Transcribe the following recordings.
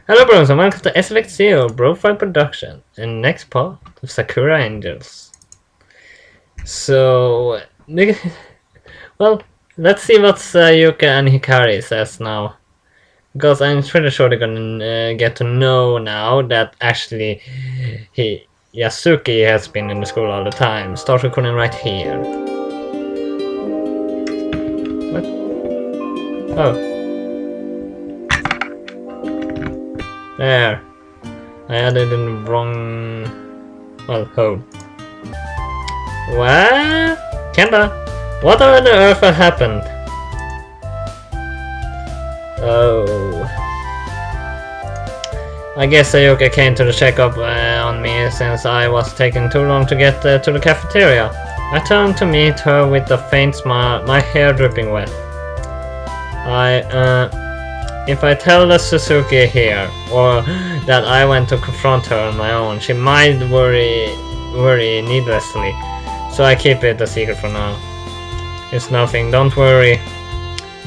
Hello bros and welcome to Select Zero BroFive production and next part of Sakura Angels. So, well, let's see what Yuka and Hikari says now. Because I'm pretty sure they're gonna get to know now that actually Yasuki has been in the school all the time. Start recording right here. What? Oh. There. I added in the wrong... well, hole. What? Kenda? What on earth had happened? Oh. I guess Sayuka came to the checkup on me since I was taking too long to get to the cafeteria. I turned to meet her with a faint smile, my hair dripping wet. If I tell the Suzuki here, or that I went to confront her on my own, she might worry needlessly, so I keep it a secret for now. It's nothing, don't worry.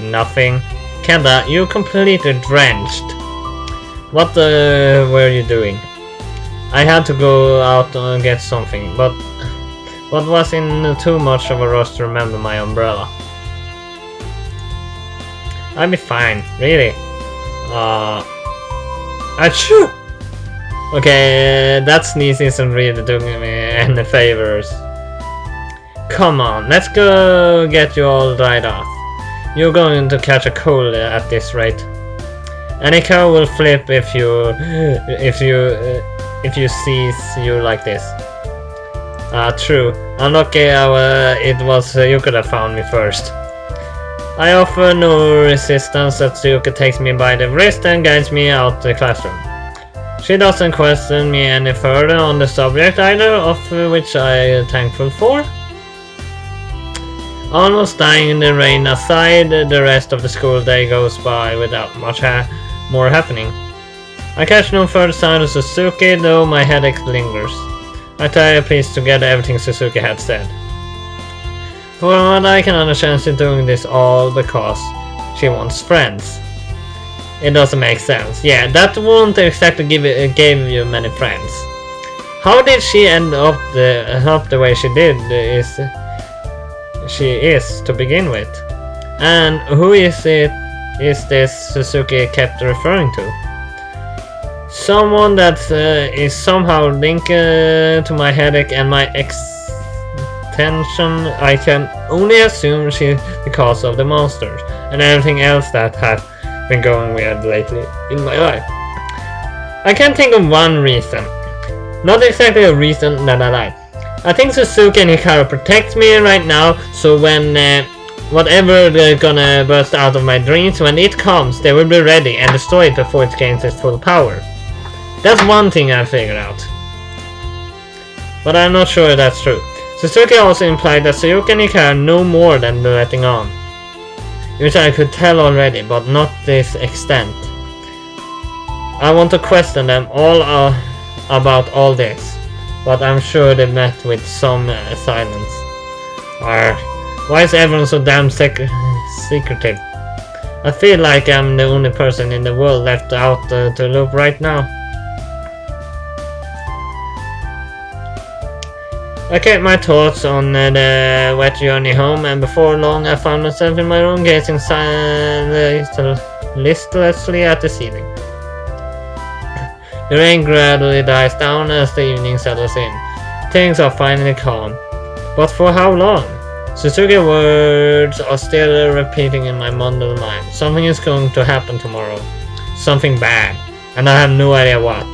Nothing. Kenda, you completely drenched. What were you doing? I had to go out and get something, but was in too much of a rush to remember my umbrella. I'll be fine, really. Achoo! Okay, that sneeze isn't really doing me any favors. Come on, let's go get you all dried off. You're going to catch a cold at this rate. Any car will flip if you sees you like this. True. Unlucky it was you could have found me first. I offer no resistance as Yuka takes me by the wrist and guides me out the classroom. She doesn't question me any further on the subject either, of which I am thankful for. Almost dying in the rain aside, the rest of the school day goes by without much more happening. I catch no further sign of Suzuki, though my headache lingers. I try to piece together everything Suzuki had said. For what I can understand, she's doing this all because she wants friends. It doesn't make sense. Yeah, that won't exactly give you many friends. How did she end up the way she did she is to begin with? And who is this Suzuki kept referring to? Someone that is somehow linked to my headache and my tension. I can only assume she because of the monsters and everything else that have been going weird lately in my life. I can't think of one reason. Not exactly a reason that I like. I think Suzuki and Hikaru protect me right now, so when whatever they're gonna burst out of my dreams, when it comes, they will be ready and destroy it before it gains its full power. That's one thing I figured out. But I'm not sure if that's true. Suzuki also implied that Sayuka and Hikaru know more than the letting on, which I could tell already, but not this extent. I want to question them all about all this, but I'm sure they met with some silence. Why is everyone so damn secretive? I feel like I'm the only person in the world left out to loop right now. I kept my thoughts on the wet journey home, and before long I found myself in my room gazing listlessly at the ceiling. The rain gradually dies down as the evening settles in. Things are finally calm. But for how long? Suzuki's words are still repeating in my muddled mind. Something is going to happen tomorrow. Something bad. And I have no idea what.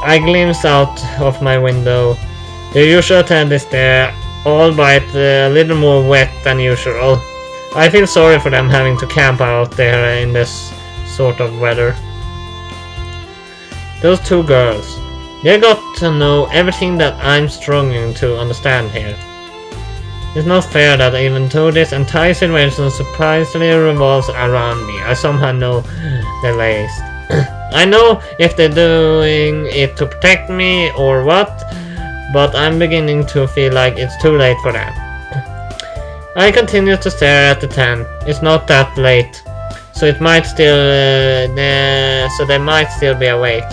I glimpse out of my window. The usual tent is there, albeit a little more wet than usual. I feel sorry for them having to camp out there in this sort of weather. Those two girls, they got to know everything that I'm struggling to understand here. It's not fair that even though this entire situation surprisingly revolves around me, I somehow know the latest. I know if they're doing it to protect me or what, but I'm beginning to feel like it's too late for that. I continue to stare at the tent. It's not that late. so it might still, so they might still be awake.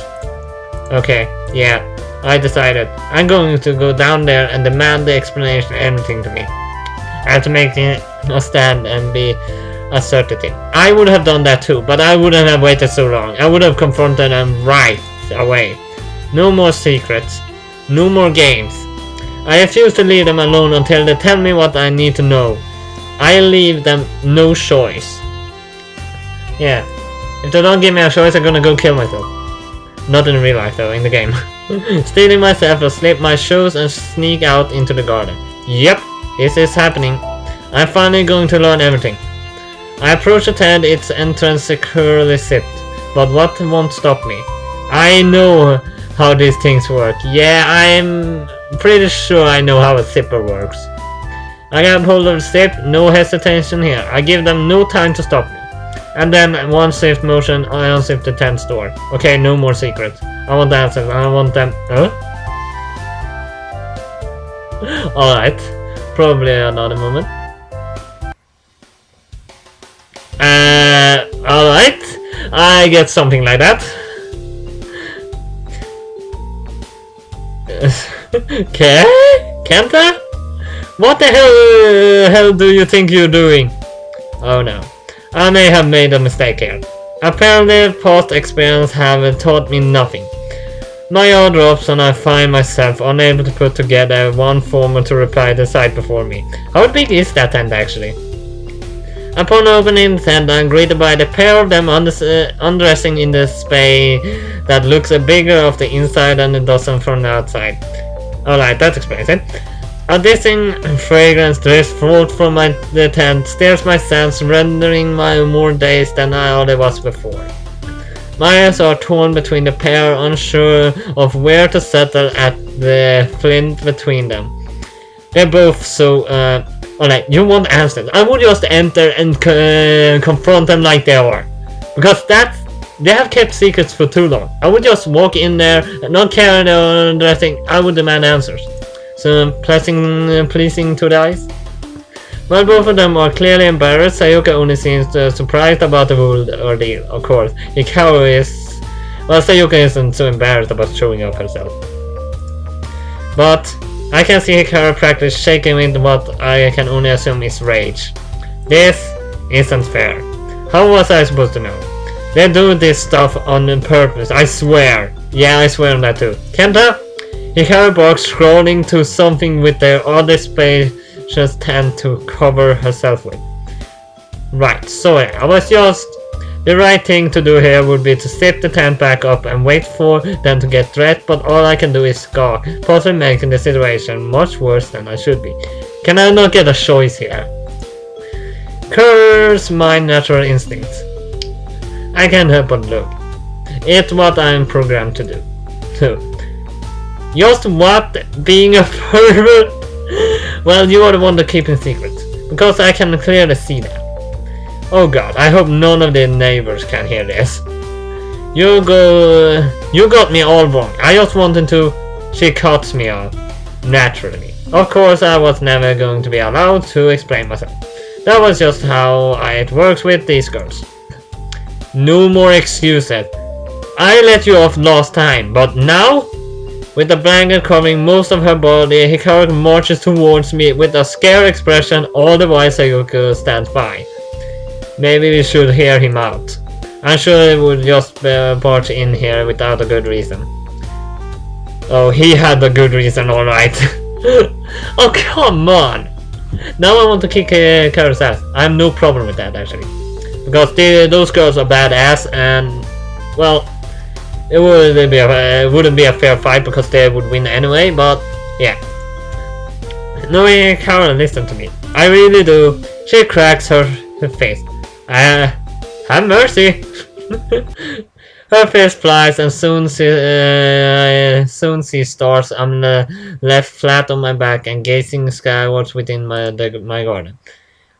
Okay, yeah, I decided. I'm going to go down there and demand the explanation, everything to me. I have to make a stand and be assertive. I would have done that too, but I wouldn't have waited so long. I would have confronted them right away. No more secrets. No more games. I refuse to leave them alone until they tell me what I need to know. I leave them no choice. Yeah. If they don't give me a choice, I'm gonna go kill myself. Not in real life though, in the game. Stealing myself, I'll slip my shoes and sneak out into the garden. Yep, this is happening. I'm finally going to learn everything. I approach the tent, its entrance securely zipped. But what won't stop me? I know how these things work. Yeah, I'm pretty sure I know how a zipper works. I grab hold of the zip, no hesitation here. I give them no time to stop me. And then one swift motion, I unzip the tent door. Okay, no more secrets. I want answers. I want them. Huh? Alright. Probably another moment. Alright. I get something like that. Okay? Kenta? What the hell do you think you're doing? Oh no. I may have made a mistake here. Apparently, past experience have taught me nothing. My jaw drops and I find myself unable to put together one form to reply the sight before me. How big is that tent actually? Upon opening the tent, I'm greeted by the pair of them undressing in the space that looks bigger of the inside than it does from the outside. Alright, that explains it. A distinct fragrance drifts forth from the tent, stirs my sense, rendering me more dazed than I already was before. My eyes are torn between the pair, unsure of where to settle at the flint between them. They're both so, alright, you want answers. I would just enter and confront them like they are. Because they have kept secrets for too long. I would just walk in there and not care the dressing. I would demand answers. So pleasing to the eyes. While both of them are clearly embarrassed, Sayaka only seems surprised about the whole ordeal. Of course, Hikaru is... Well, Sayaka isn't so embarrassed about showing up herself. But I can see Hikaru practically shaking with what I can only assume is rage. This isn't fair. How was I supposed to know? They do this stuff on purpose, I swear. Yeah, I swear on that too. Kenta? Hikaru barks, scrolling to something with their oddly spacious tent to cover herself with. Right, so I was just... The right thing to do here would be to zip the tent back up and wait for them to get dressed, but all I can do is scoff, possibly making the situation much worse than I should be. Can I not get a choice here? Curse my natural instincts. I can't help but look. It's what I'm programmed to do. Just what? Being a pervert? Well, you are the one to keep in secret, because I can clearly see that. Oh god, I hope none of the neighbors can hear this. You got me all wrong. I just wanted to... She cuts me off. Naturally. Of course, I was never going to be allowed to explain myself. That was just how it works with these girls. No more excuses. I let you off last time, but now? With the blanket covering most of her body, Hikaru marches towards me with a scared expression, all the while Sayoko stands by. Maybe we should hear him out. I'm sure he would just barge in here without a good reason. Oh, he had a good reason, alright. Oh, come on! Now I want to kick Hikaru's ass. I have no problem with that, actually. Because those girls are badass and... Well... It wouldn't be a fair fight because they would win anyway, but yeah. Knowing Hikaru, listen to me. I really do. She cracks her face. Have mercy. Her face flies and soon she starts. I'm left flat on my back and gazing skywards within my garden.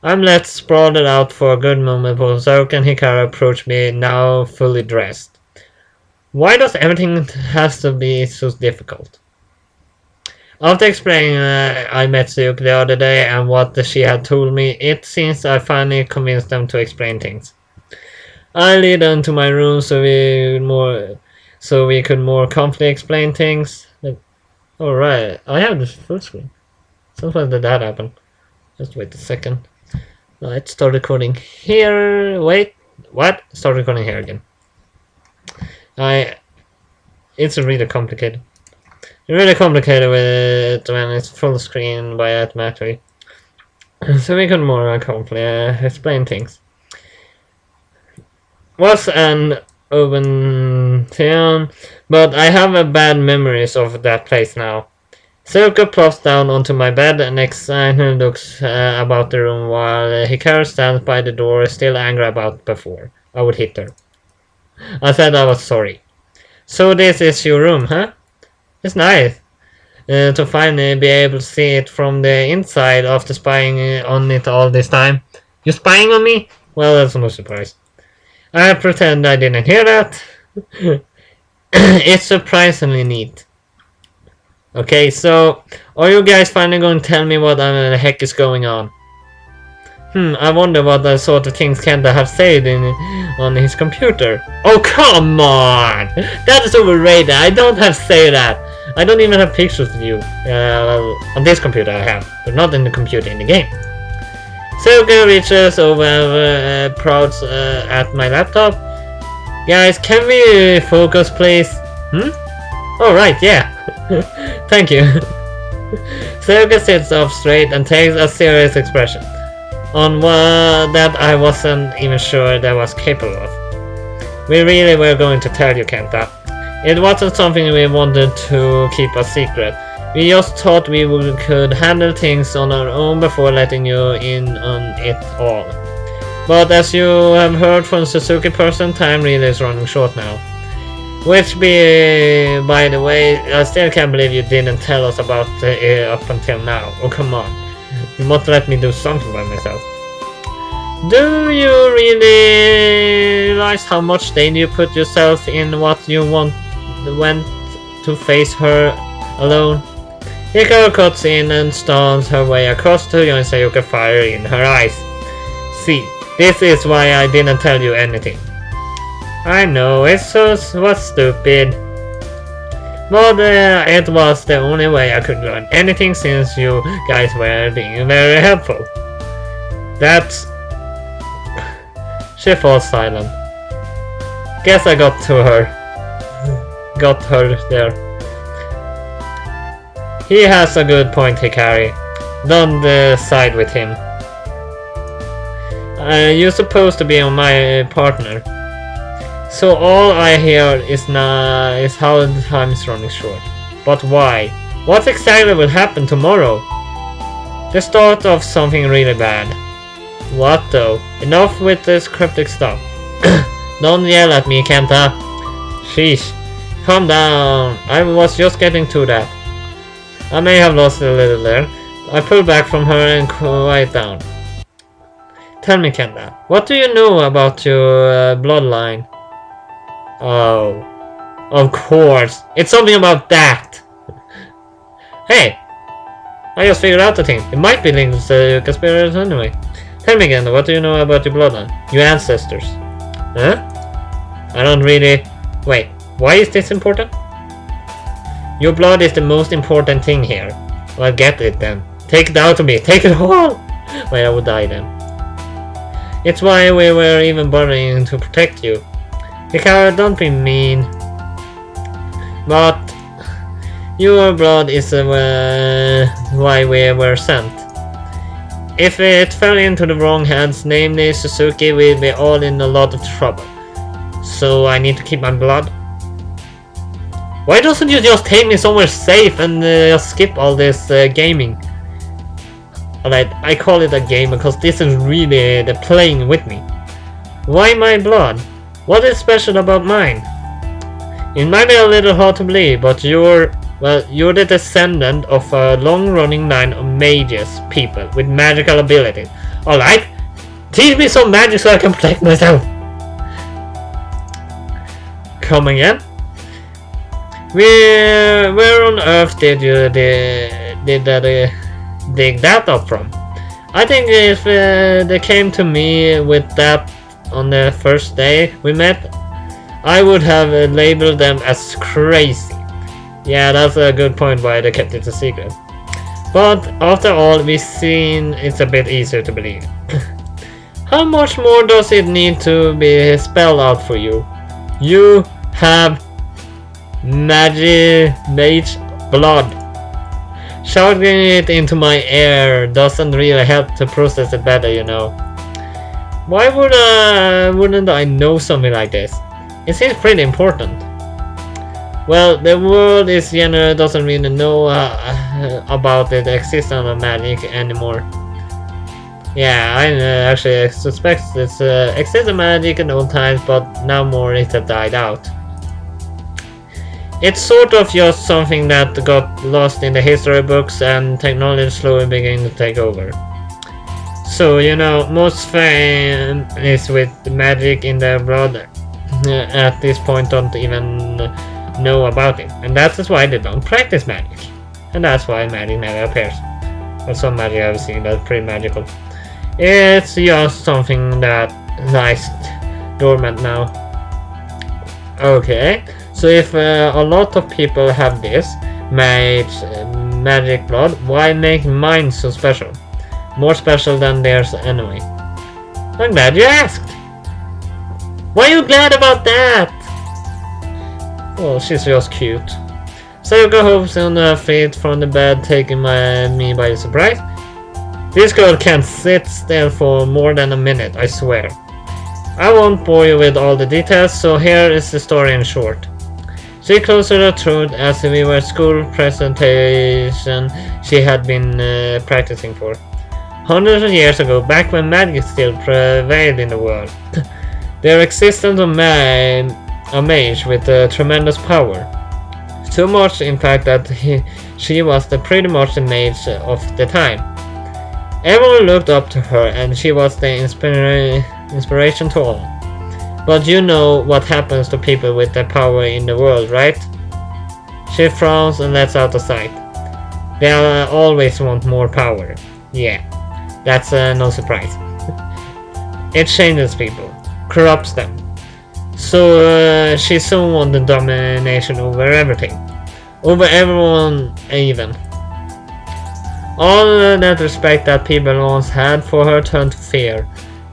I'm left sprawled out for a good moment before Sakura and Hikaru approach me, now fully dressed. Why does everything have to be so difficult? After explaining I met Sayaka the other day and what she had told me, it seems I finally convinced them to explain things. I lead on to my room so we could more comfortably explain things. Like, alright, I have this full screen. Sometimes did that happen. Just wait a second. Let's start recording here. Wait, what? Start recording here again. It's really complicated. Really complicated with when it's full screen by automatically. So we can more comfortably explain things. Was an open town, but I have a bad memories of that place now. Silke plops down onto my bed and excited looks about the room while Hikaru stands by the door, still angry about before I would hit her. I said I was sorry. So this is your room, huh? It's nice to finally be able to see it from the inside after spying on it all this time. You spying on me? Well, that's no surprise. I pretend I didn't hear that. It's surprisingly neat. Okay, so are you guys finally going to tell me what the heck is going on? I wonder what the sort of things Kenta have said on his computer. Oh, come on! That is overrated. I don't have to say that. I don't even have pictures of you. On this computer I have, but not in the computer in the game. Silke reaches over proud at my laptop. Guys, can we focus please? Alright, yeah. Thank you. Silke sits up straight and takes a serious expression. On what that I wasn't even sure that I was capable of. We really were going to tell you, Kenta. It wasn't something we wanted to keep a secret. We just thought we could handle things on our own before letting you in on it all. But as you have heard from Suzuki person, time really is running short now. Which by the way, I still can't believe you didn't tell us about it up until now. Oh come on, you must let me do something by myself. Do you really realize how much danger you put yourself in what you went to face her alone? Hikaru cuts in and stomps her way across to join Sayuka, fire in her eyes. See, this is why I didn't tell you anything. I know, it was stupid. But it was the only way I could learn anything since you guys were being very helpful. That's... She falls silent. Guess I got to her. Got her there. He has a good point, Hikari. Don't side with him. You're supposed to be on my partner. So all I hear is how the time is running short. But why? What exactly will happen tomorrow? The start of something really bad. What though? Enough with this cryptic stuff. Don't yell at me, Kenta. Sheesh. Calm down. I was just getting to that. I may have lost a little there. I pulled back from her and quiet down. Tell me, Kenta, what do you know about your bloodline? Oh, of course. It's something about that. Hey, I just figured out the thing. It might be linked to the conspiracy anyway. Tell me again, what do you know about your bloodline? Your ancestors. Huh? I don't really... Wait, why is this important? Your blood is the most important thing here. Well, get it then. Take it out of me. Take it all! Wait, I would die then. It's why we were even bothering to protect you. Hikaru, don't be mean. But your blood is why we were sent. If it fell into the wrong hands, namely Suzuki, we'd be all in a lot of trouble. So I need to keep my blood? Why doesn't you just take me somewhere safe and just skip all this gaming? Alright, I call it a game because this is really the playing with me. Why my blood? What is special about mine? It might be a little hard to believe, but you're the descendant of a long-running line of mages, people with magical abilities. Alright, teach me some magic so I can protect myself. Come again? Where on earth did you dig that up from? I think if they came to me with that on the first day we met, I would have labeled them as crazy. Yeah, that's a good point why they kept it a secret. But after all we've seen, it's a bit easier to believe. How much more does it need to be spelled out for you? You have mage blood. Shouting it into my ear doesn't really help to process it better, you know. Why wouldn't I know something like this? It seems pretty important. Well, the world in general doesn't really know about the existence of magic anymore. Yeah, I actually suspect it's existed magic in old times, but now more it has died out. It's sort of just something that got lost in the history books and technology slowly beginning to take over. So, you know, most families with magic in their blood at this point don't even know about it. And that's why they don't practice magic. And that's why magic never appears. But some magic I've seen that's pretty magical. It's just something that lies dormant now. Okay, so if a lot of people have this magic blood, why make mine so special? More special than theirs anyway. I'm glad you asked. Why are you glad about that? Well, she's just cute. Sakura hops on her feet from the bed, taking me by surprise. This girl can't sit still for more than a minute, I swear. I won't bore you with all the details, so here is the story in short. She closed her throat as if we were school presentation she had been practicing for. Hundreds of years ago, back when magic still prevailed in the world, there existed a mage with tremendous power. So much, in fact, that she was pretty much the mage of the time. Everyone looked up to her, and she was the inspiration to all. But you know what happens to people with the power in the world, right? She frowns and lets out a sigh. They always want more power. Yeah, that's no surprise. It changes people, corrupts them. So she soon won the domination over everything. Over everyone even. All that respect that people once had for her turned to fear,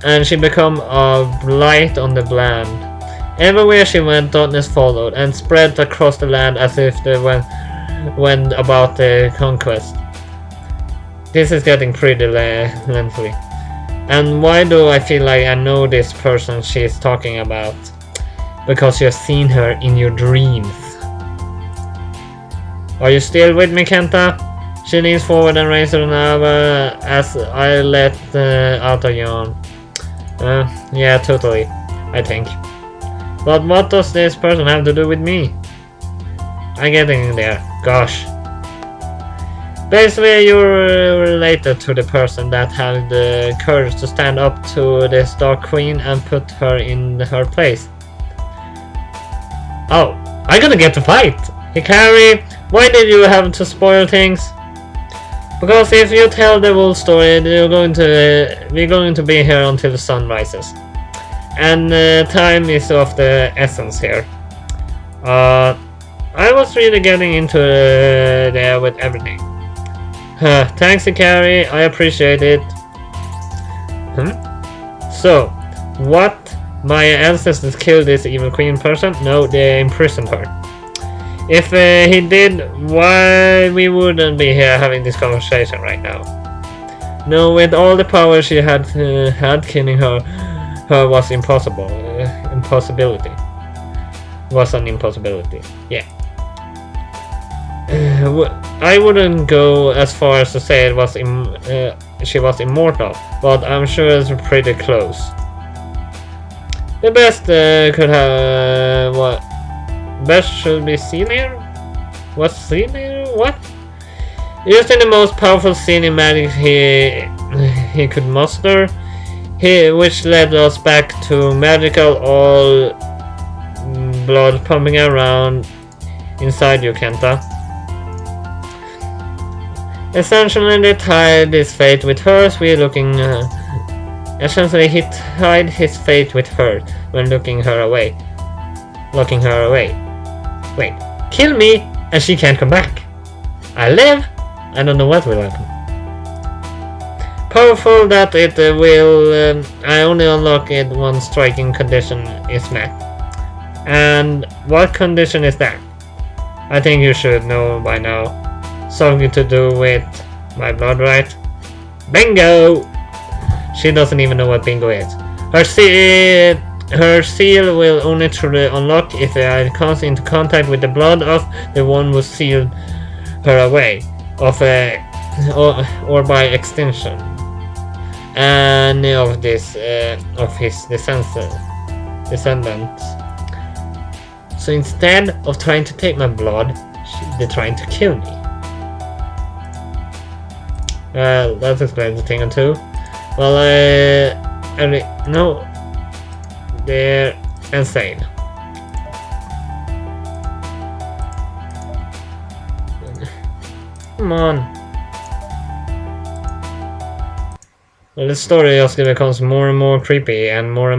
and she became a blight on the land. Everywhere she went, darkness followed, and spread across the land as if they went about the conquest. This is getting pretty lengthy. And why do I feel like I know this person she's talking about? Because you've seen her in your dreams. Are you still with me, Kenta? She leans forward and raises her arm as I let out a yawn. Yeah, totally, I think. But what does this person have to do with me? I'm getting there. Gosh. Basically, you're related to the person that had the courage to stand up to this Dark Queen and put her in her place. Oh, I'm gonna get to fight! Hikari, why did you have to spoil things? Because if you tell the whole story, we're going to be here until the sun rises. And time is of the essence here. I was really getting into there with everything. Thanks, Hikari, I appreciate it. So, what? My ancestors killed this evil queen person? No, they imprisoned her. If he did, why we wouldn't be here having this conversation right now? No, with all the power she had killing her was impossibility. Was an impossibility. Yeah. I wouldn't go as far as to say it was she was immortal, but I'm sure it's pretty close. The best could have what? Best should be seen here? What's seen here? What? Using the most powerful scene magic he could muster, which led us back to magical all blood pumping around inside you, Kenta. Essentially, they tied this fate with hers. We're looking Essentially, he tied his fate with her when locking her away. Wait, kill me and she can't come back. I live? I don't know what will happen. Powerful that it will... I only unlock it once striking condition is met. And what condition is that? I think you should know by now. Something to do with my blood, right? Bingo! She doesn't even know what bingo is. Her seal will only truly unlock if it comes into contact with the blood of the one who sealed her away, or by extension, any of this of his descendants. So instead of trying to take my blood, they're trying to kill me. That explains a thing or two. Well, no, they're insane. Come on. Well, the story just becomes more and more creepy and more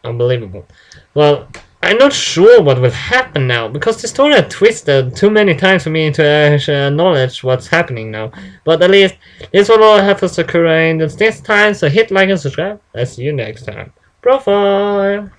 unbelievable. Well, I'm not sure what will happen now, because the story had twisted too many times for me to acknowledge what's happening now. But at least, this will all have for Sakura Angels this time, so hit like and subscribe. I'll see you next time. BroFive!